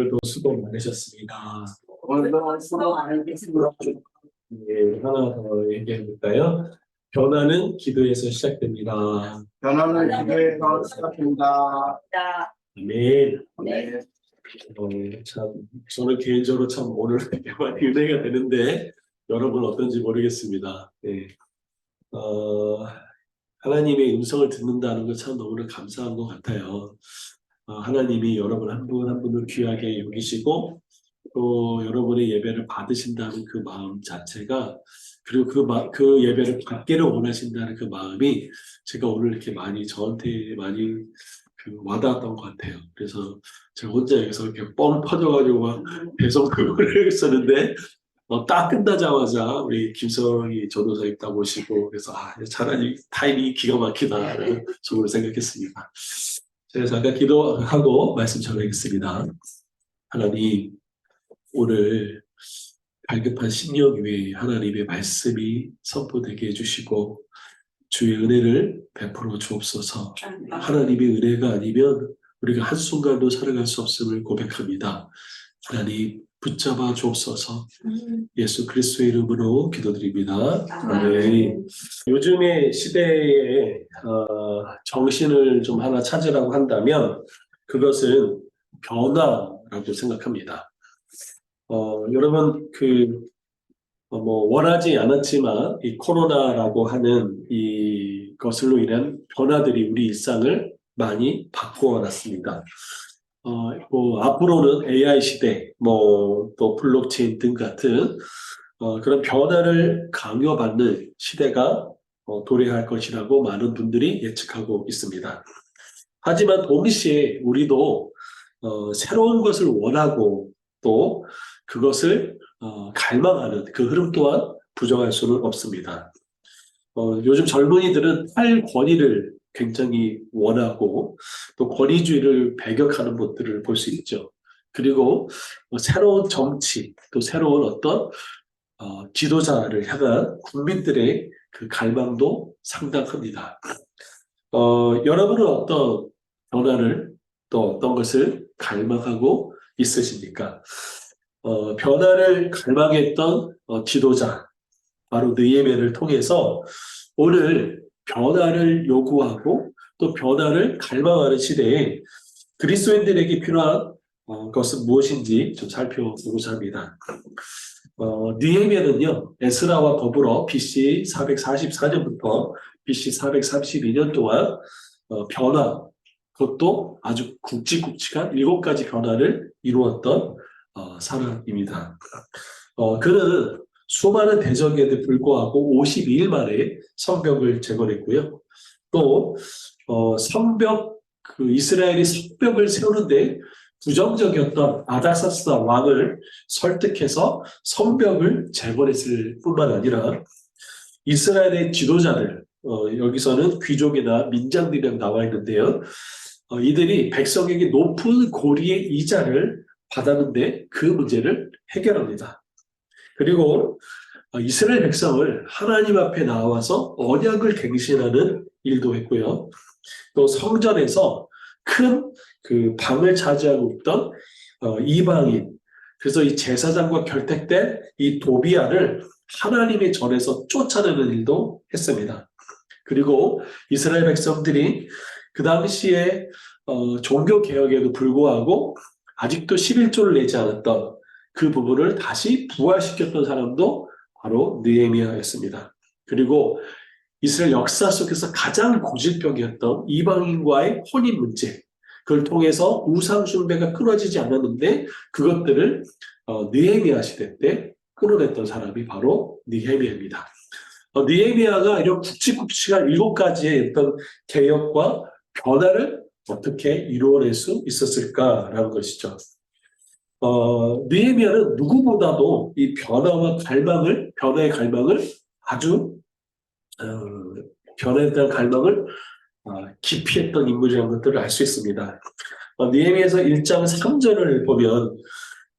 오늘도 수고 많으셨습니다. 오늘도 수고 많으셨습니다. 네, 하나 더 얘기해 볼까요? 변화는 기도에서 시작됩니다. 변화는 기도에서 시작됩니다. 아멘. 네. 참, 저는 개인적으로 참 오늘 되게 많이 은혜가 되는데 여러분 어떤지 모르겠습니다. 네. 하나님의 음성을 듣는다는 거 참 너무나 감사한 것 같아요. 하나님이 여러분 한 분 한 분을 귀하게 여기시고 또 여러분의 예배를 받으신다는 그 마음 자체가, 그리고 그 예배를 받기를 원하신다는 그 마음이 제가 오늘 이렇게 많이 저한테 많이 와닿았던 것 같아요. 그래서 제가 혼자 여기서 이렇게 뻥 터져가지고 막 계속 그거를 했었는데 딱 끝나자마자 우리 김성희 전도사님 딱 오시고 그래서 차라리 타이밍이 기가 막히다라는 속으로 생각했습니다. 제가 잠깐 기도하고 말씀 전하겠습니다. 하나님, 오늘 갈급한 심령 위에 하나님의 말씀이 선포되게 해주시고 주의 은혜를 베풀어 주옵소서. 하나님의 은혜가 아니면 우리가 한순간도 살아갈 수 없음을 고백합니다. 하나님 붙잡아 주옵소서. 예수 그리스도의 이름으로 기도드립니다. 아멘. 요즘의 시대에 정신을 좀 하나 찾으라고 한다면 그것은 변화라고 생각합니다. 여러분 원하지 않았지만 이 코로나라고 하는 이 것으로 인한 변화들이 우리 일상을 많이 바꾸어놨습니다. 앞으로는 AI 시대, 또 블록체인 등 같은 그런 변화를 강요받는 시대가 도래할 것이라고 많은 분들이 예측하고 있습니다. 하지만 동시에 우리도 새로운 것을 원하고 또 그것을 갈망하는 그 흐름 또한 부정할 수는 없습니다. 요즘 젊은이들은 탈권위를 굉장히 원하고 또 권위주의를 배격하는 것들을 볼 수 있죠. 그리고 새로운 정치, 또 새로운 어떤 지도자를 향한 국민들의 그 갈망도 상당합니다. 여러분은 어떤 변화를 또 어떤 것을 갈망하고 있으십니까? 변화를 갈망했던 지도자, 바로 느헤미야를 통해서 오늘 변화를 요구하고 또 변화를 갈망하는 시대에 그리스도인들에게 필요한 것은 무엇인지 좀 살펴보고자 합니다. 느헤미야는요, 에스라와 더불어 BC 444년부터 BC 432년 동안 변화, 그것도 아주 굵직굵직한 7가지 변화를 이루었던 사람입니다. 그는 수많은 대적에도 불구하고 52일 만에 성벽을 재건했고요. 또 이스라엘이 성벽을 세우는데 부정적이었던 아닥사스다 왕을 설득해서 성벽을 재건했을 뿐만 아니라 이스라엘의 지도자들, 여기서는 귀족이나 민장들이 나와 있는데요. 이들이 백성에게 높은 고리의 이자를 받았는데 그 문제를 해결합니다. 그리고 이스라엘 백성을 하나님 앞에 나와서 언약을 갱신하는 일도 했고요. 또 성전에서 큰 그 방을 차지하고 있던 이방인, 그래서 이 제사장과 결탁된 이 도비아를 하나님의 전에서 쫓아내는 일도 했습니다. 그리고 이스라엘 백성들이 그 당시에 종교개혁에도 불구하고 아직도 11조를 내지 않았던 그 부분을 다시 부활시켰던 사람도 바로 느헤미야였습니다. 그리고 이스라엘 역사 속에서 가장 고질병이었던 이방인과의 혼인 문제, 그걸 통해서 우상 숭배가 끊어지지 않았는데 그것들을 느헤미야 시대 때 끊어냈던 사람이 바로 느헤미야입니다. 느헤미야가 이런 굵직굵직한 7가지의 어떤 개혁과 변화를 어떻게 이루어낼 수 있었을까라는 것이죠. 느헤미야는 누구보다도 이 변화의 갈망을 아주 변화에 대한 갈망을 깊이 했던 인물이라는 것들을 알 수 있습니다. 느헤미야서 1장 3절을 보면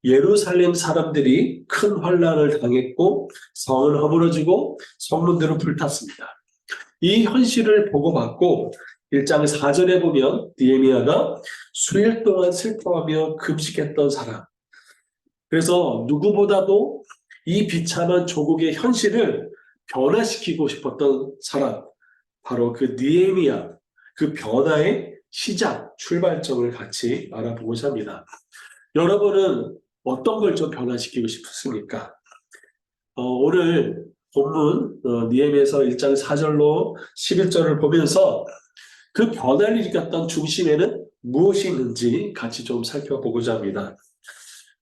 예루살렘 사람들이 큰 환난을 당했고 성은 허물어지고 성문들은 불탔습니다. 이 현실을 보고받고 1장 4절에 보면 느헤미야가 수일 동안 슬퍼하며 금식했던 사람. 그래서 누구보다도 이 비참한 조국의 현실을 변화시키고 싶었던 사람. 바로 그 느헤미야, 그 변화의 시작, 출발점을 같이 알아보고자 합니다. 여러분은 어떤 걸 좀 변화시키고 싶습니까? 오늘 본문 느헤미야서 1장 4절로 11절을 보면서 그 변화를 일으켰던 중심에는 무엇이 있는지 같이 좀 살펴보고자 합니다.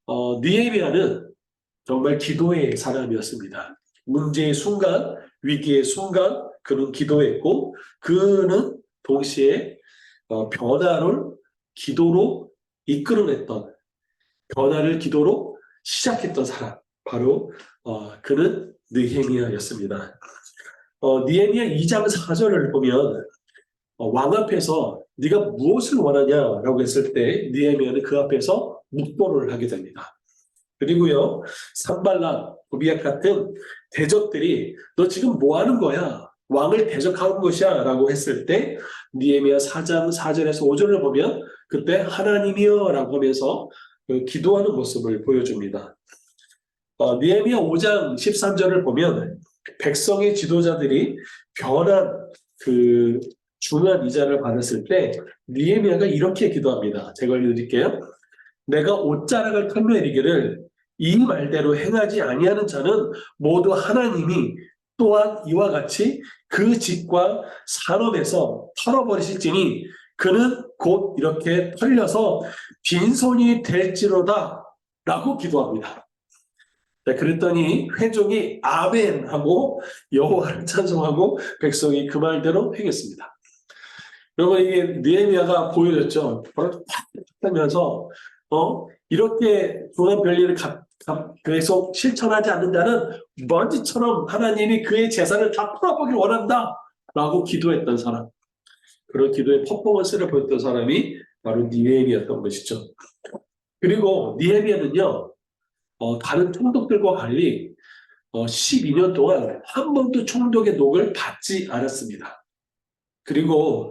느헤미야는 정말 기도의 사람이었습니다. 문제의 순간, 위기의 순간 그는 기도했고 그는 동시에 변화를 기도로 이끌어냈던, 변화를 기도로 시작했던 사람, 바로 그는 느헤미야였습니다. 느헤미야 2장 4절을 보면 왕 앞에서 네가 무엇을 원하냐라고 했을 때 느헤미야는 그 앞에서 묵도를 하게 됩니다. 그리고요, 산발락, 고비앗 같은 대적들이 너 지금 뭐 하는 거야? 왕을 대적하는 것이야 라고 했을 때 느헤미야 4장 4절에서 5절을 보면 그때 하나님이여 라고 하면서 기도하는 모습을 보여줍니다. 느헤미야 5장 13절을 보면 백성의 지도자들이 변한 그 중한 이자를 받았을 때 느헤미야가 이렇게 기도합니다. 제가 읽어드릴게요. 내가 옷자락을 털며 이르기를 이 말대로 행하지 아니하는 자는 모두 하나님이 또한 이와 같이 그 집과 산업에서 털어버리실지니 그는 곧 이렇게 털려서 빈손이 될지로다 라고 기도합니다. 네, 그랬더니 회중이 아멘 하고 여호와를 찬송하고 백성이 그 말대로 행했습니다. 여러분 이게 느헤미야가 보여줬죠. 하면서 이렇게 좋은 별일을 계속 실천하지 않는 자는 먼지처럼 하나님이 그의 재산을 다 풀어보길 원한다 라고 기도했던 사람, 그런 기도의 퍼포먼스를 보였던 사람이 바로 느헤미야였던 것이죠. 그리고 느헤미야는요 다른 총독들과 달리 12년 동안 한 번도 총독의 녹을 받지 않았습니다. 그리고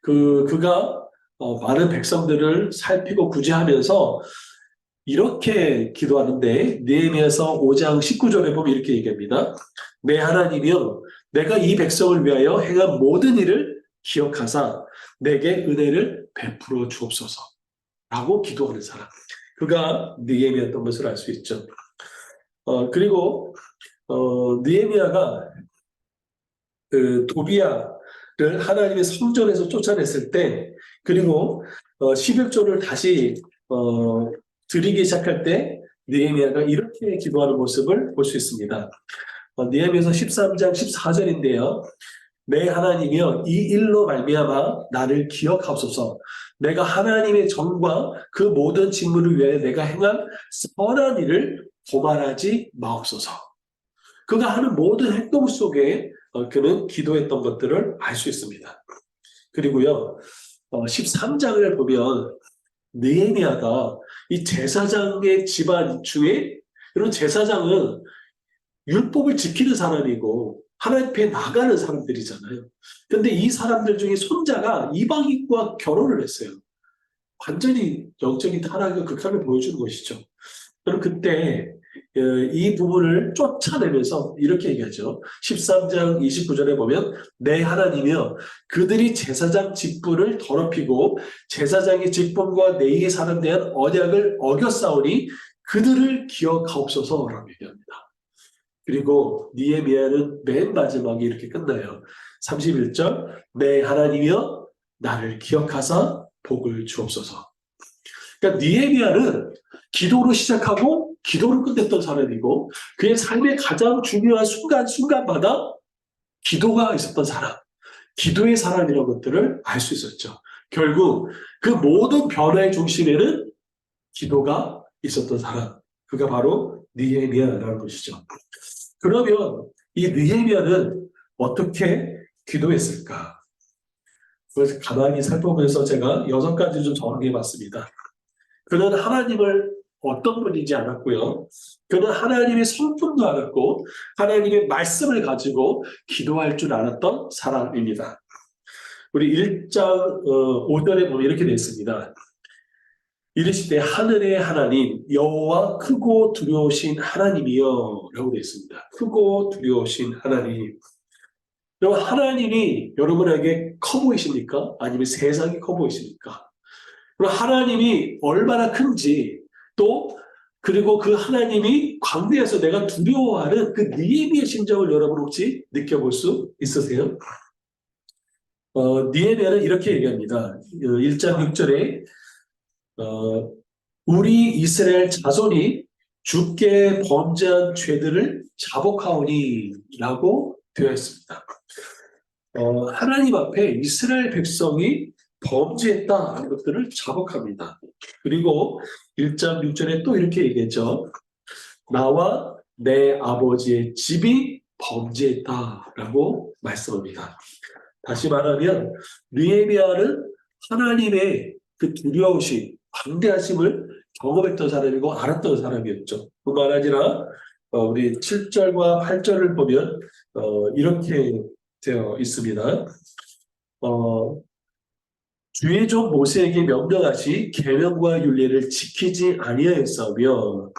그가 많은 백성들을 살피고 구제하면서 이렇게 기도하는데 느헤미야서 5장 19절에 보면 이렇게 얘기합니다. 내 하나님이여 내가 이 백성을 위하여 행한 모든 일을 기억하사 내게 은혜를 베풀어 주옵소서 라고 기도하는 사람, 그가 느헤미야였던 것을 알 수 있죠. 그리고 느헤미야가 도비야를 하나님의 성전에서 쫓아냈을 때, 그리고 11조를 다시 드리기 시작할 때 느헤미야가 이렇게 기도하는 모습을 볼 수 있습니다. 느헤미야서 13장 14절인데요. 내 하나님이여 이 일로 말미암아 나를 기억하옵소서. 내가 하나님의 정과 그 모든 직무를 위하여 내가 행한 선한 일을 고발하지 마옵소서. 그가 하는 모든 행동 속에 그는 기도했던 것들을 알 수 있습니다. 그리고요 13장을 보면 느헤미야가 이 제사장의 집안 중에, 이런 제사장은 율법을 지키는 사람이고 하나님 앞에 나가는 사람들이잖아요. 근데 이 사람들 중에 손자가 이방인과 결혼을 했어요. 완전히 영적인 타락의 극함을 보여주는 것이죠. 저는 그때 이 부분을 쫓아내면서 이렇게 얘기하죠. 13장 29절에 보면 내 하나님이여 그들이 제사장 직분을 더럽히고 제사장의 직분과 내의 사람 대한 언약을 어겼사오니 그들을 기억하옵소서라고 얘기합니다. 그리고 느헤미야는 맨 마지막에 이렇게 끝나요. 31절 내 하나님이여 나를 기억하사 복을 주옵소서. 그러니까 느헤미야는 기도로 시작하고 기도로 끝냈던 사람이고 그의 삶의 가장 중요한 순간마다 기도가 있었던 사람, 기도의 사람이라는 것들을 알 수 있었죠. 결국 그 모든 변화의 중심에는 기도가 있었던 사람, 그가 바로 느헤미야라는 것이죠. 그러면 이 느헤미야는 어떻게 기도했을까? 그래서 가만히 살펴보면서 제가 6가지 좀 정리해봤습니다. 그는 하나님을 어떤 분인지 알았고요. 그는 하나님의 성품도 알았고 하나님의 말씀을 가지고 기도할 줄 알았던 사람입니다. 우리 1장 5절에 보면 이렇게 되어 있습니다. 이르시되 하늘의 하나님 여호와 크고 두려우신 하나님이여 라고 되어 있습니다. 크고 두려우신 하나님. 여러분 하나님이 여러분에게 커 보이십니까? 아니면 세상이 커 보이십니까? 그럼 하나님이 얼마나 큰지 또 그리고 그 하나님이 광대에서 내가 두려워하는 그 느헤미야의 심정을 여러분 혹시 느껴볼 수 있으세요? 느헤미야는 이렇게 얘기합니다. 1장 6절에 우리 이스라엘 자손이 주께 범죄한 죄들을 자복하오니 라고 되어 있습니다. 하나님 앞에 이스라엘 백성이 범죄했다는 것들을 자복합니다. 그리고 1장 6절에 또 이렇게 얘기했죠. 나와 내 아버지의 집이 범죄했다라고 말씀합니다. 다시 말하면 느헤미야는 하나님의 그 두려우심, 광대하심을 경험했던 사람이고 알았던 사람이었죠. 뿐만 아니라 우리 7절과 8절을 보면 이렇게 되어 있습니다. 주의 종 모세에게 명령하시 계명과 율례를 지키지 아니하였으며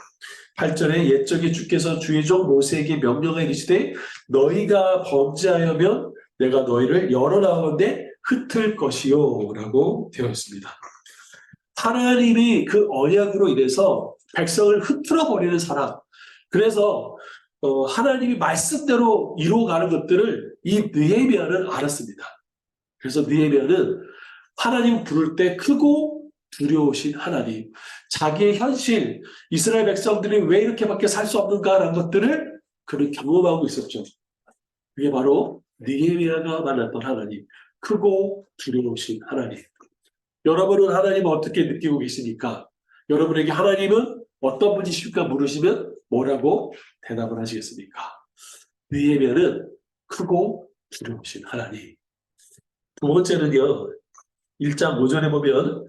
8절에 옛적에 주께서 주의 종 모세에게 명령하여 이르시되 너희가 범죄하여면 내가 너희를 여러 가운데 흩을 것이요 라고 되어 있습니다. 하나님이 그 언약으로 인해서 백성을 흩어져 버리는 사람. 그래서 하나님이 말씀대로 이루어가는 것들을 이 느헤미야는 알았습니다. 그래서 느헤미야는 하나님 부를 때 크고 두려우신 하나님, 자기의 현실, 이스라엘 백성들이 왜 이렇게밖에 살 수 없는가라는 것들을 그는 경험하고 있었죠. 그게 바로 느헤미야가 만났던 하나님, 크고 두려우신 하나님. 여러분은 하나님을 어떻게 느끼고 계십니까? 여러분에게 하나님은 어떤 분이십니까? 물으시면 뭐라고 대답을 하시겠습니까? 느헤미야는 크고 두려우신 하나님. 두 번째는요. 1장 5절에 보면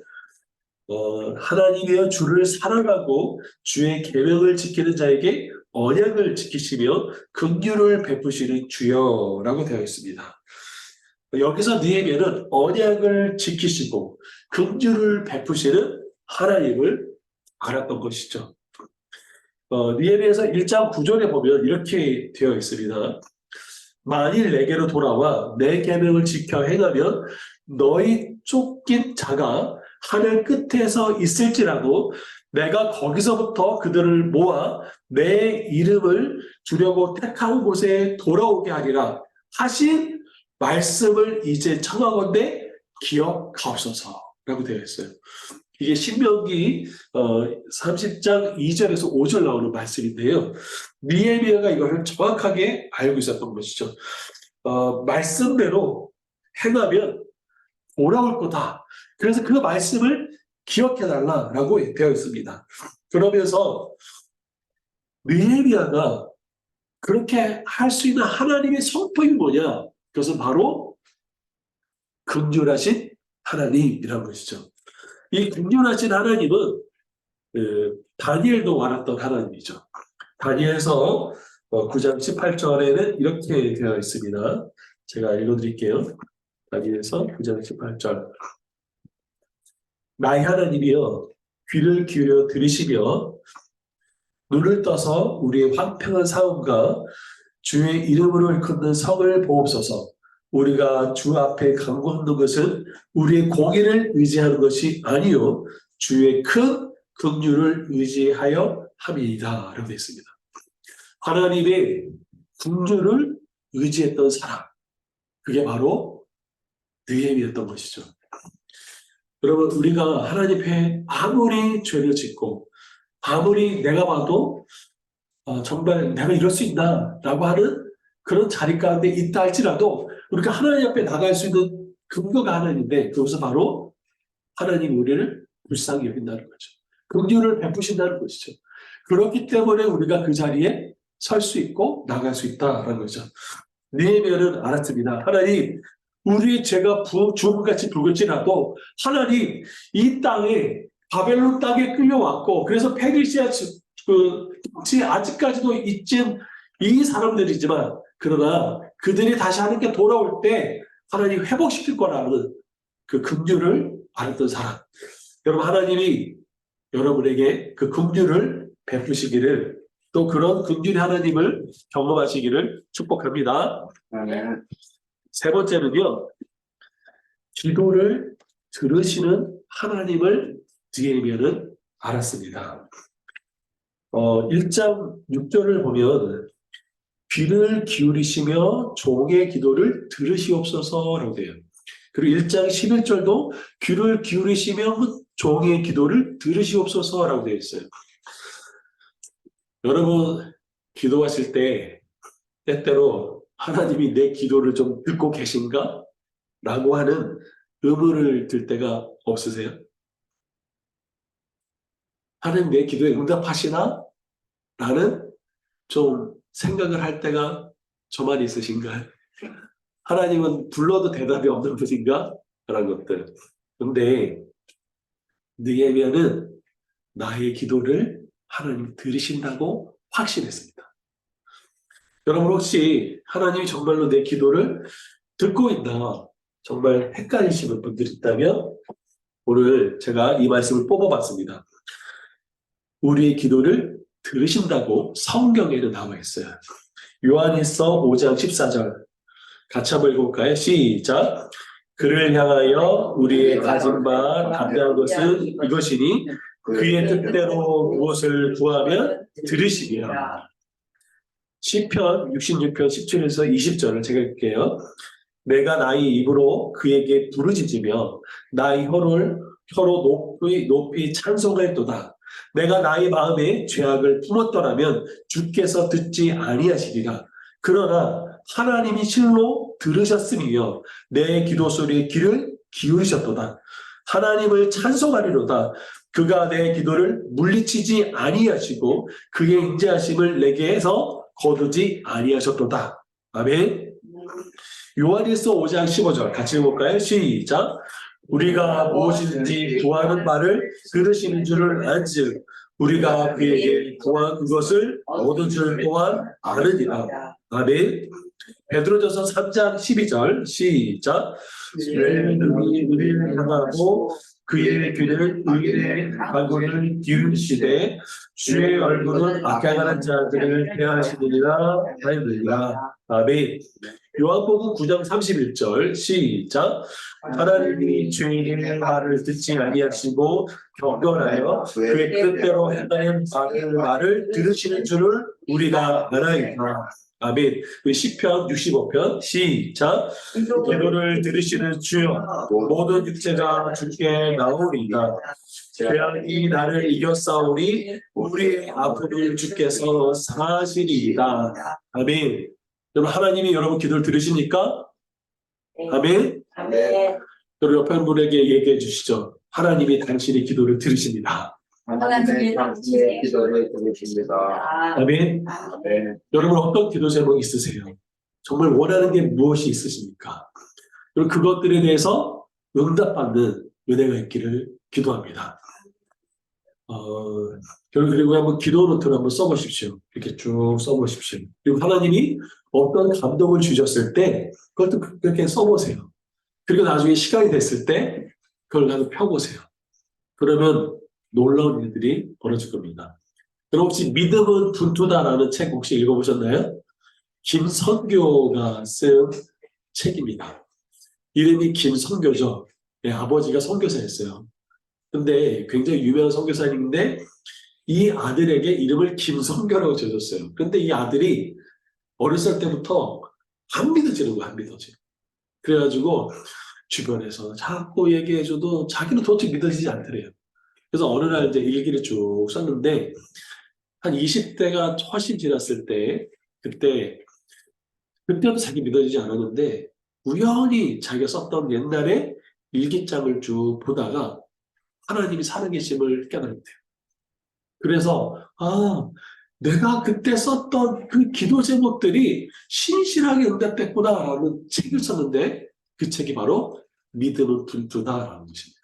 하나님이여 주를 사랑하고 주의 계명을 지키는 자에게 언약을 지키시며 긍휼을 베푸시는 주여라고 되어 있습니다. 여기서 느헤미야는 언약을 지키시고 긍휼을 베푸시는 하나님을 알았던 것이죠. 느헤미야서 1장 9절에 보면 이렇게 되어 있습니다. 만일 내게로 돌아와 내 계명을 지켜 행하면 너희 쫓긴 자가 하늘 끝에서 있을지라도 내가 거기서부터 그들을 모아 내 이름을 주려고 택한 곳에 돌아오게 하리라 하신 말씀을 이제 청하건대 기억하옵소서라고 되어 있어요. 이게 신명기 30장 2절에서 5절 나오는 말씀인데요. 느헤미야가 이걸 정확하게 알고 있었던 것이죠. 말씀대로 행하면 돌아올 거다. 그래서 그 말씀을 기억해달라라고 되어 있습니다. 그러면서 느헤미야가 그렇게 할 수 있는 하나님의 성품이 뭐냐? 그것은 바로 긍휼하신 하나님이라는 것이죠. 이 긍휼하신 하나님은 다니엘도 알았던 하나님이죠. 다니엘서 9장 18절에는 이렇게 되어 있습니다. 제가 읽어드릴게요. 다니엘서 9장 18절. 나의 하나님이여 귀를 기울여 들으시며 눈을 떠서 우리의 황폐한 삶과 주의 이름으로 일컫는 성을 보옵소서. 우리가 주 앞에 간구하는 것은 우리의 공의를 의지하는 것이 아니요 주의 큰 긍휼을 의지하여 함이니이다 라고 되어 있습니다. 하나님의 긍휼을 의지했던 사람, 그게 바로 느헤미야였던 것이죠. 여러분, 우리가 하나님 앞에 아무리 죄를 짓고 아무리 내가 봐도 정말 내가 이럴 수 있나 라고 하는 그런 자리 가운데 있다 할지라도 우리가 하나님 앞에 나갈 수 있는 근거가 하나 있는데 그것은 바로 하나님 우리를 불쌍히 여긴다는 거죠. 긍휼을 베푸신다는 것이죠. 그렇기 때문에 우리가 그 자리에 설 수 있고 나갈 수 있다는 거죠. 느헤미야는 알았습니다. 하나님, 우리의 죄가 주먹같이 붉을지라도 하나님 이 땅에 바벨론 땅에 끌려왔고 그래서 페르시아 아직까지도 있진 이 사람들이지만 그러나 그들이 다시 하나님께 돌아올 때 하나님 회복시킬 거라는 그 긍휼을 알았던 사람. 여러분 하나님이 여러분에게 그 긍휼을 베푸시기를 또 그런 긍휼의 하나님을 경험하시기를 축복합니다. 아멘. 세 번째는요. 기도를 들으시는 하나님을 느헤미야는 알았습니다. 1장 6절을 보면 귀를 기울이시며 종의 기도를 들으시옵소서라고 돼요. 그리고 1장 11절도 귀를 기울이시며 종의 기도를 들으시옵소서라고 되어 있어요. 여러분 기도하실 때 때때로 하나님이 내 기도를 좀 듣고 계신가? 라고 하는 의문을 들 때가 없으세요? 하나님 내 기도에 응답하시나? 라는 좀 생각을 할 때가 저만 있으신가요? 하나님은 불러도 대답이 없는 분인가? 라는 것들. 근데 느헤미야는 나의 기도를 하나님 들으신다고 확신했습니다. 여러분 혹시 하나님이 정말로 내 기도를 듣고 있나 정말 헷갈리시는 분들이 있다면 오늘 제가 이 말씀을 뽑아봤습니다. 우리의 기도를 들으신다고 성경에는 나와 있어요. 요한일서 5장 14절 같이 한번 읽어볼까요? 시작! 그를 향하여 우리의 가진 바 담대한 것은 이것이니 그의 뜻대로 무엇을 구하면 들으시리라. 시편 66편 17에서 20절을 제가 읽게요. 내가 나의 입으로 그에게 부르짖으며 나의 혀로 높이 찬송할도다. 내가 나의 마음에 죄악을 품었더라면 주께서 듣지 아니하시리라. 그러나 하나님이 실로 들으셨으며 내 기도 소리에 귀를 기울이셨도다. 하나님을 찬송하리로다. 그가 내 기도를 물리치지 아니하시고 그의 인자하심을 내게 해서 거두지 아니하셨도다. 아멘. 요한일서 5장 15절 같이 읽어볼까요? 시작! 우리가 무엇이든지 구하는 바를 들으시는 줄을 안즉 우리가 그에게 구한 그것을 얻은 줄 또한 아느니라. 아멘. 베드로전서 3장 12절 시작! 주의 눈이 우리를 향하고 그의 귀는 의인의 발걸음을 기울이시되 주의 얼굴은 악행하는 자들을 대하시느니라 하였느니라. 아멘. 요한복음 9장 31절 시작! 하나님이 죄인의 말을 듣지 아니하시고 경건하여 그의 뜻대로 행하는 말을 들으시는 줄을 우리가 알아있다. 아멘. 시편 65편 시작! 기도를 들으시는 주여 모든 육체가 주께 나오리이다. 죄악이 나를 이겼사오니 우리의 아픔을 주께서 사시리이다. 아멘. 여러분 하나님이 여러분 기도를 들으십니까? 아멘. 아멘. 여러분 옆에 한 분에게 얘기해 주시죠. 하나님이 당신의 기도를 들으십니다. 하나님의 당신의 기도를 들으십니다. 아멘. 네. 여러분 어떤 기도 제목 있으세요? 정말 원하는 게 무엇이 있으십니까? 그리고 그것들에 대해서 응답받는 은혜가 있기를 기도합니다. 그리고 한번 기도 노트를 한번 써보십시오. 이렇게 쭉 써보십시오. 그리고 하나님이 어떤 감동을 주셨을 때 그것도 그렇게 써보세요. 그리고 나중에 시간이 됐을 때 그걸 한번 펴보세요. 그러면 놀라운 일들이 벌어질 겁니다. 그럼 혹시 믿음은 분투다라는 책 혹시 읽어보셨나요? 김선교가 쓴 책입니다. 이름이 김선교죠. 네, 아버지가 선교사였어요. 근데 굉장히 유명한 선교사님인데 이 아들에게 이름을 김선교라고 지어줬어요. 근데 이 아들이 어렸을 때부터 안 믿어지는 거야, 안 믿어져. 그래가지고 주변에서 자꾸 얘기해줘도 자기는 도저히 믿어지지 않더래요. 그래서 어느 날 이제 일기를 쭉 썼는데 한 20대가 훨씬 지났을 때 그때도 자기 믿어지지 않았는데 우연히 자기가 썼던 옛날에 일기장을 쭉 보다가 하나님이 살아계심을 깨달았대요. 그래서 내가 그때 썼던 그 기도 제목들이 신실하게 응답됐구나라는 책을 썼는데 그 책이 바로 믿음은 분투다라는 것입니다.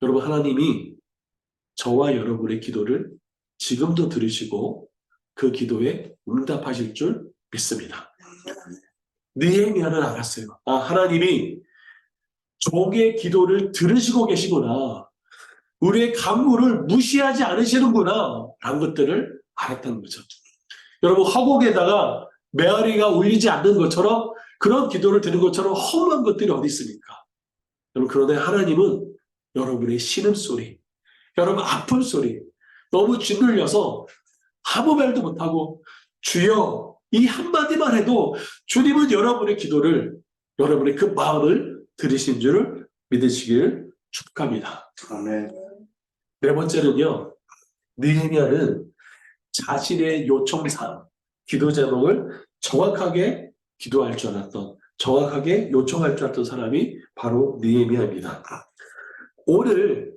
여러분 하나님이 저와 여러분의 기도를 지금도 들으시고 그 기도에 응답하실 줄 믿습니다. 느헤미야는 알았어요. 아, 하나님이 종의 기도를 들으시고 계시구나. 우리의 간구를 무시하지 않으시는구나. 라는 것들을 알았다는 거죠. 여러분, 허곡에다가 메아리가 울리지 않는 것처럼 그런 기도를 드는 것처럼 허무한 것들이 어디 있습니까? 여러분, 그런데 하나님은 여러분의 신음소리, 여러분 아픈 소리, 너무 짓눌려서 아무 말도 못하고 주여 이 한마디만 해도 주님은 여러분의 기도를, 여러분의 그 마음을 들으신 줄을 믿으시기를 축복합니다. 아멘. 네 번째는요, 느헤미야는 자신의 요청사항, 기도 제목을 정확하게 기도할 줄 알았던, 정확하게 요청할 줄 알았던 사람이 바로 느헤미야입니다. 오늘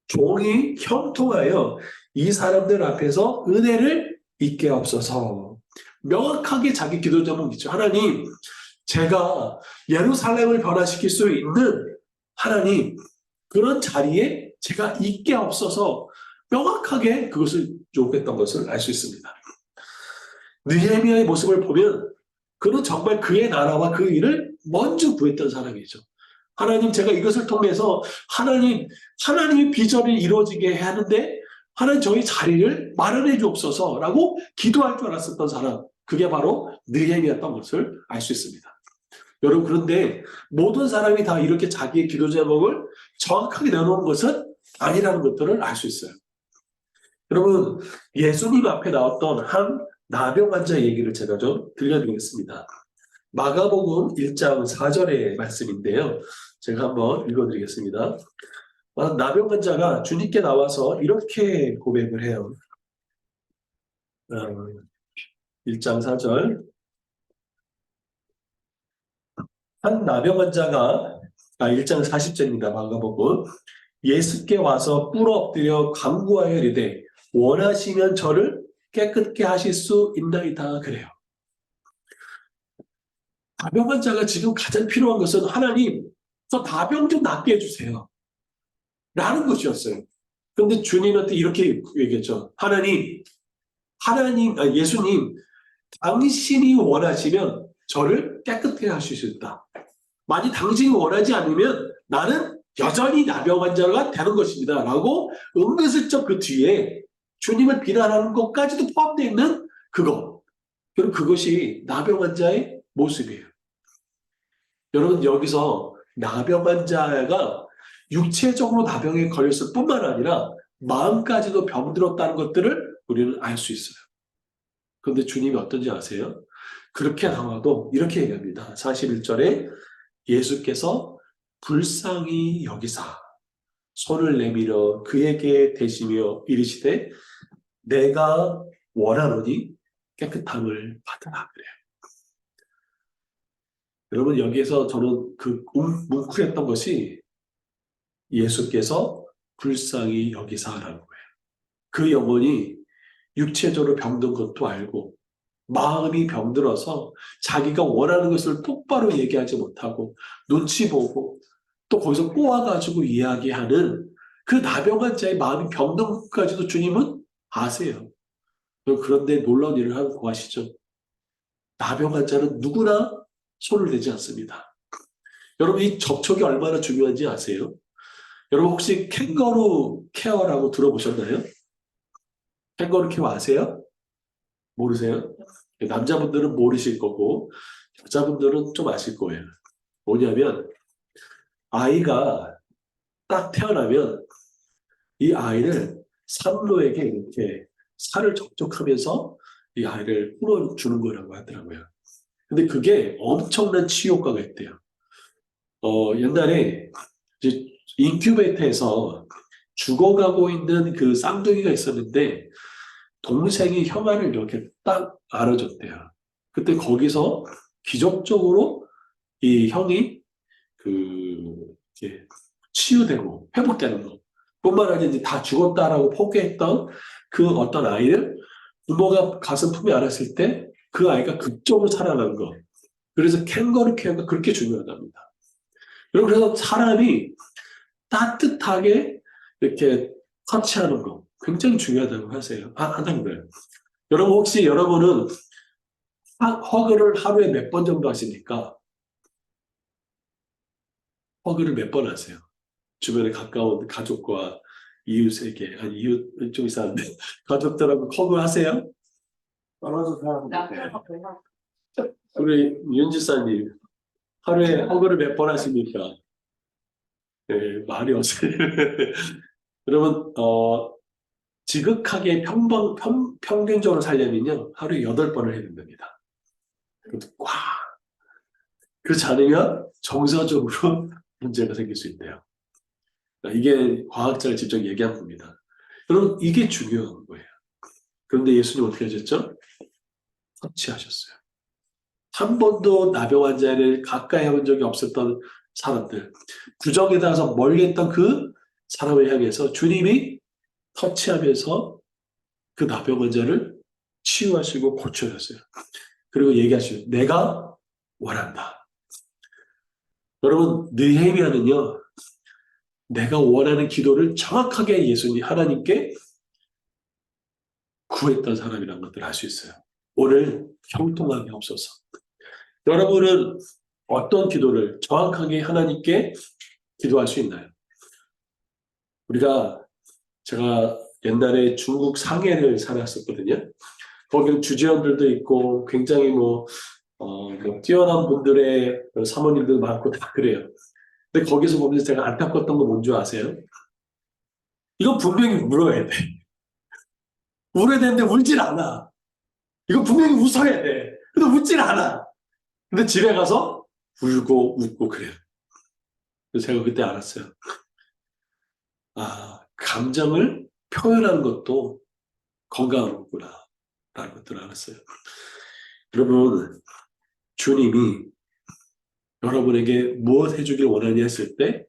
종이 형통하여 이 사람들 앞에서 은혜를 잊게 없어서 명확하게 자기 기도 제목이 있죠. 하나님, 제가 예루살렘을 변화시킬 수 있는 하나님, 그런 자리에 제가 있게 없어서 명확하게 그것을 요구했던 것을 알 수 있습니다. 느헤미야의 모습을 보면 그는 정말 그의 나라와 그 일을 먼저 구했던 사람이죠. 하나님, 제가 이것을 통해서 하나님의 비전이 이루어지게 해야 하는데 하나님 저희 자리를 마련해 주옵소서라고 기도할 줄 알았었던 사람, 그게 바로 느헤미야였던 것을 알 수 있습니다. 여러분, 그런데 모든 사람이 다 이렇게 자기의 기도 제목을 정확하게 내놓은 것은 아니라는 것들을 알 수 있어요. 여러분, 예수님 앞에 나왔던 한 나병 환자 얘기를 제가 좀 들려드리겠습니다. 마가복음 1장 4절의 말씀인데요. 제가 한번 읽어드리겠습니다. 나병 환자가 주님께 나와서 이렇게 고백을 해요. 1장 4절. 한 나병 환자가 1장 40절입니다. 마가복음. 예수께 와서 꿇어 엎드려 간구하여 이르되 원하시면 저를 깨끗게 하실 수 있나이다 그래요. 나병 환자가 지금 가장 필요한 것은 하나님, 저 나병 좀 낫게 해주세요. 라는 것이었어요. 그런데 주님한테 이렇게 얘기했죠. 예수님, 당신이 원하시면 저를 깨끗하게 하실 수 있다. 만약 당신이 원하지 않으면 나는 여전히 나병 환자가 되는 것입니다. 라고 은근슬쩍 그 뒤에 주님을 비난하는 것까지도 포함되어 있는 그것. 여러분, 그것이 나병 환자의 모습이에요. 여러분, 여기서 나병 환자가 육체적으로 나병에 걸렸을 뿐만 아니라 마음까지도 병들었다는 것들을 우리는 알 수 있어요. 그런데 주님이 어떤지 아세요? 그렇게 당하도 이렇게 얘기합니다. 41절에 예수께서 불쌍히 여기사 손을 내밀어 그에게 대시며 이르시되 내가 원하노니 깨끗함을 받으라 그래요. 여러분, 여기에서 저는 그 뭉클했던 것이 예수께서 불쌍히 여기사라는 거예요. 그 영혼이 육체적으로 병든 것도 알고 마음이 병들어서 자기가 원하는 것을 똑바로 얘기하지 못하고 눈치 보고 또 거기서 꼬아가지고 이야기하는 그 나병 환자의 마음이 병든 것까지도 주님은 아세요. 그런데 놀라운 일을 하고 하시죠. 나병 환자는 누구나 손을 대지 않습니다. 여러분, 이 접촉이 얼마나 중요한지 아세요? 여러분, 혹시 캥거루 케어라고 들어보셨나요? 캥거루 케어 아세요? 모르세요? 남자분들은 모르실 거고 여자분들은 좀 아실 거예요. 뭐냐면 아이가 딱 태어나면 이 아이를 산모에게 이렇게 살을 접촉하면서 이 아이를 풀어주는 거라고 하더라고요. 근데 그게 엄청난 치유 효과가 있대요. 옛날에 이제 인큐베이터에서 죽어가고 있는 그 쌍둥이가 있었는데 동생이 형아를 이렇게 딱 안아줬대요. 그때 거기서 기적적으로 이 형이 이제 치유되고 회복되는 거. 뿐만 아니라 이제 다 죽었다라고 포기했던 그 어떤 아이를 부모가 가슴 품에 안았을 때 그 아이가 극적으로 살아난 거. 그래서 캥거루 케어가 그렇게 중요하답니다. 여러분, 그래서 사람이 따뜻하게 이렇게 터치하는 거 굉장히 중요하다고 하세요. 한다는 거예요. 여러분, 혹시 여러분은 허그를 하루에 몇 번 정도 하십니까? 허그를 몇 번 하세요? 주변에 가까운 가족과 이웃에게, 아니, 이웃 좀 이상한데, 가족들하고 허그 하세요? 떨어져 사는 우리 윤지사님, 하루에 허그를 몇 번 하십니까? 네, 말이 없어요. 여러분, 지극하게 평균적으로 살려면요, 하루에 8번을 해야 된답니다. 그것도 꽉. 그렇지 않으면 정서적으로 문제가 생길 수 있대요. 이게 과학자가 직접 얘기한 겁니다. 여러분, 이게 중요한 거예요. 그런데 예수님 어떻게 하셨죠? 터치하셨어요. 한 번도 나병 환자를 가까이 해본 적이 없었던 사람들, 부정에 따라서 멀리 했던 그 사람을 향해서 주님이 터치하면서 그 나병 환자를 치유하시고 고쳐줬어요. 그리고 얘기하시죠. 내가 원한다. 여러분, 느헤미야는요, 내가 원하는 기도를 정확하게 예수님 하나님께 구했던 사람이라는 것들을 알 수 있어요. 오늘 형통하게 없어서. 여러분은 어떤 기도를 정확하게 하나님께 기도할 수 있나요? 제가 옛날에 중국 상해를 살았었거든요. 거기는 주지원들도 있고 굉장히 뛰어난 분들의 사모님들 많고 다 그래요. 근데 거기서 보면서 제가 안타까웠던 건 뭔지 아세요? 이거 분명히 울어야 돼. 울어야 되는데 울질 않아. 이거 분명히 웃어야 돼. 근데 웃질 않아. 근데 집에 가서 울고 웃고 그래요. 그래서 제가 그때 알았어요. 아, 감정을 표현하는 것도 건강한 거구나. 라는 것들을 알았어요. 여러분, 주님이 여러분에게 무엇 해주길 원하냐 했을 때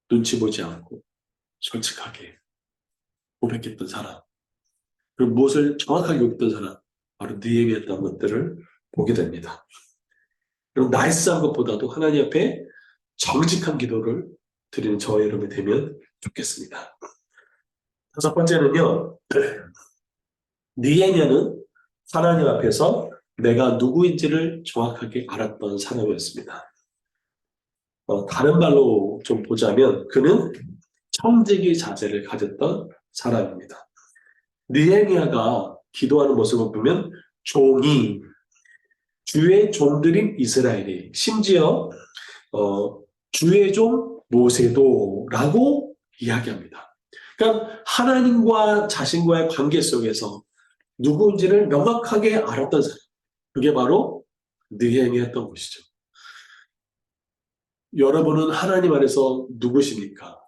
눈치 보지 않고 솔직하게 고백했던 사람, 그리고 무엇을 정확하게 여겼던 사람, 바로 느헤미야였던 것들을 보게 됩니다. 그럼 나이스한 것보다도 하나님 앞에 정직한 기도를 드리는 저와 여러분이 되면 좋겠습니다. 다섯 번째는요, 느헤미야는 하나님 앞에서 내가 누구인지를 정확하게 알았던 사람이었습니다. 다른 말로 좀 보자면 그는 청지기 자세를 가졌던 사람입니다. 느헤미야가 기도하는 모습을 보면 종이 주의 종들인 이스라엘이 심지어 주의 종 모세도라고 이야기합니다. 그러니까 하나님과 자신과의 관계 속에서 누구인지를 명확하게 알았던 사람, 그게 바로 느헤미야였던 것이죠. 여러분은 하나님 안에서 누구십니까?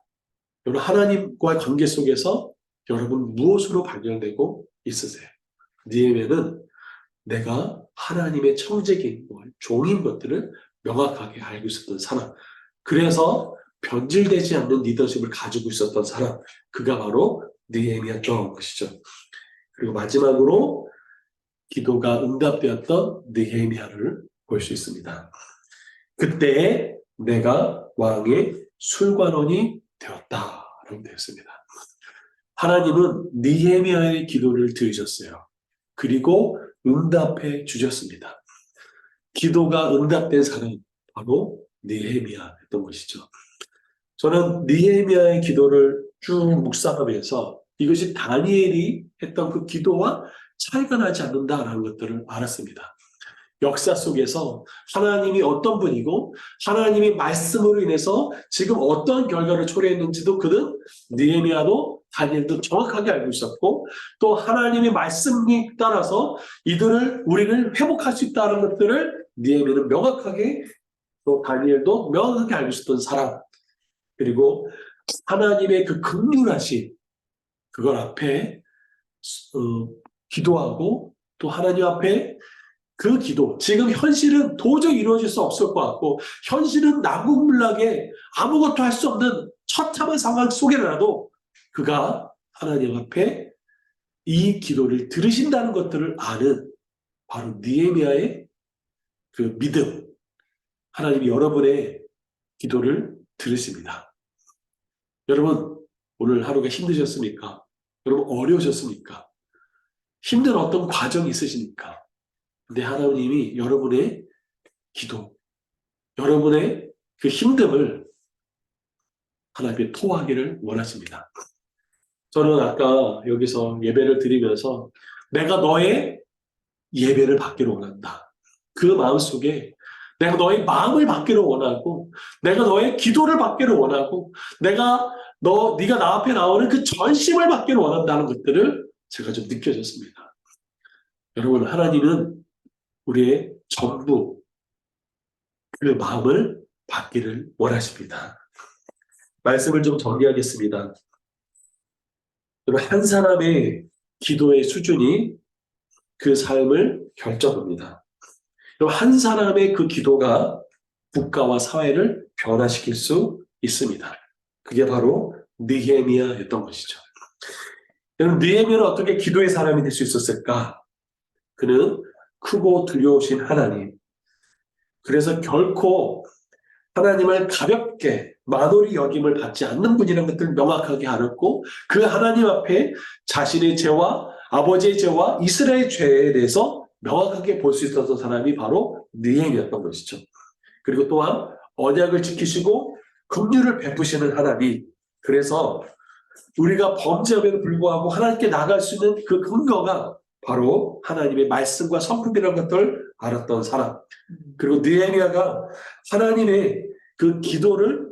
여러분 하나님과의 관계 속에서 여러분 무엇으로 발견되고 있으세요? 느헤미야는 내가 하나님의 청지기인 것, 종인 것들을 명확하게 알고 있었던 사람. 그래서 변질되지 않는 리더십을 가지고 있었던 사람. 그가 바로 느헤미야였던 것이죠. 그리고 마지막으로 기도가 응답되었던 느헤미야를 볼 수 있습니다. 그때 내가 왕의 술관원이 되었다라고 되었습니다. 하나님은 느헤미야의 기도를 들으셨어요. 그리고 응답해 주셨습니다. 기도가 응답된 사람이 바로 느헤미야였던 것이죠. 저는 느헤미야의 기도를 쭉 묵상하면서 이것이 다니엘이 했던 그 기도와 차이가 나지 않는다라는 것들을 알았습니다. 역사 속에서 하나님이 어떤 분이고 하나님의 말씀으로 인해서 지금 어떤 결과를 초래했는지도 그는 느헤미야도 다니엘도 정확하게 알고 있었고 또 하나님의 말씀에 따라서 우리를 회복할 수 있다는 것들을 느헤미야는 명확하게 또 다니엘도 명확하게 알고 있었던 사람 그리고 하나님의 그 긍휼하신 그걸 앞에 기도하고 또 하나님 앞에 그 기도, 지금 현실은 도저히 이루어질 수 없을 것 같고 현실은 난국물락에 아무것도 할 수 없는 처참한 상황 속에라도 그가 하나님 앞에 이 기도를 들으신다는 것들을 아는 바로 느헤미야의 그 믿음, 하나님이 여러분의 기도를 들으십니다. 여러분 오늘 하루가 힘드셨습니까? 여러분 어려우셨습니까? 힘든 어떤 과정이 있으십니까? 근데 하나님이 여러분의 기도, 여러분의 그 힘듦을 하나님께 토하기를 원하십니다. 저는 아까 여기서 예배를 드리면서 내가 너의 예배를 받기를 원한다. 그 마음속에 내가 너의 마음을 받기를 원하고 내가 너의 기도를 받기를 원하고 네가 나 앞에 나오는 그 전심을 받기를 원한다는 것들을 제가 좀 느껴졌습니다. 여러분, 하나님은 우리의 전부 그 마음을 받기를 원하십니다. 말씀을 좀 정리하겠습니다. 여러분, 한 사람의 기도의 수준이 그 삶을 결정합니다. 여러분, 한 사람의 그 기도가 국가와 사회를 변화시킬 수 있습니다. 그게 바로 느헤미야였던 것이죠. 여러분, 느헤미야는 어떻게 기도의 사람이 될 수 있었을까? 그는 크고 두려우신 하나님, 그래서 결코 하나님을 가볍게 만홀히 여김을 받지 않는 분이라는 것들을 명확하게 알았고 그 하나님 앞에 자신의 죄와 아버지의 죄와 이스라엘의 죄에 대해서 명확하게 볼 수 있었던 사람이 바로 느헤미야였던 것이죠. 그리고 또한 언약을 지키시고 긍휼을 베푸시는 하나님, 그래서 우리가 범죄함에도 불구하고 하나님께 나갈 수 있는 그 근거가 바로 하나님의 말씀과 성품이라는 것들을 알았던 사람. 그리고 느헤미야가 하나님의 그 기도를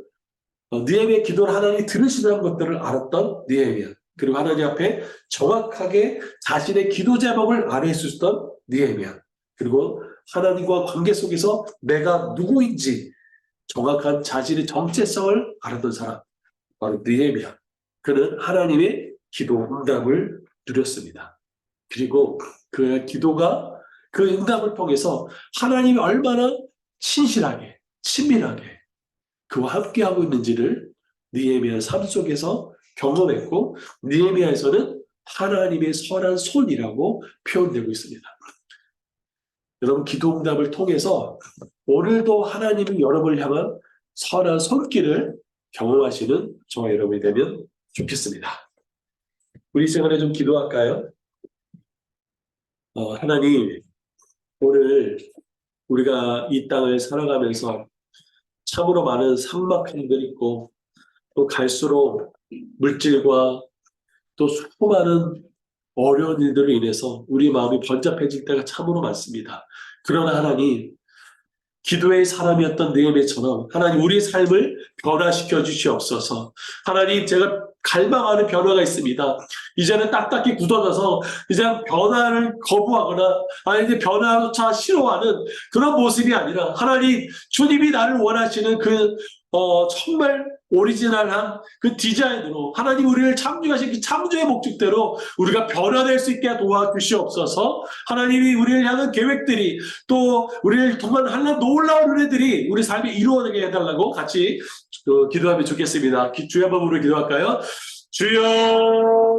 느헤미야의 기도를 하나님이 들으시는 것들을 알았던 느헤미야. 그리고 하나님 앞에 정확하게 자신의 기도 제목을 아뢰 수 있었던 느헤미야. 그리고 하나님과 관계 속에서 내가 누구인지 정확한 자신의 정체성을 알았던 사람, 바로 느헤미야. 그는 하나님의 기도 응답을 누렸습니다. 그리고 그 기도가 그 응답을 통해서 하나님이 얼마나 친실하게, 친밀하게 그와 함께하고 있는지를 느헤미야 삶 속에서 경험했고 느헤미야에서는 하나님의 선한 손이라고 표현되고 있습니다. 여러분, 기도 응답을 통해서 오늘도 하나님이 여러분을 향한 선한 손길을 경험하시는 저와 여러분이 되면 좋겠습니다. 우리 시간에 좀 기도할까요? 하나님, 오늘 우리가 이 땅을 살아가면서 참으로 많은 삭막함들이 있고 또 갈수록 물질과 또 수많은 어려운 일들로 인해서 우리 마음이 번잡해질 때가 참으로 많습니다. 그러나 하나님, 기도의 사람이었던 느헤미야처럼 하나님 우리의 삶을 변화시켜 주시옵소서. 하나님, 제가 갈망하는 변화가 있습니다. 이제는 딱딱히 굳어져서 이제는 변화를 거부하거나 아니 이제 변화조차 싫어하는 그런 모습이 아니라 하나님, 주님이 나를 원하시는 그 정말 오리지널한 그 디자인으로 하나님 우리를 창조하신 그 창조의 목적대로 우리가 변화될 수 있게 도와주시옵소서. 하나님이 우리를 향한 계획들이 또 우리를 통한 하나님 놀라운 은혜들이 우리 삶에 이루어지게 해달라고 같이 기도하면 좋겠습니다. 주여 한번 기도할까요? 주여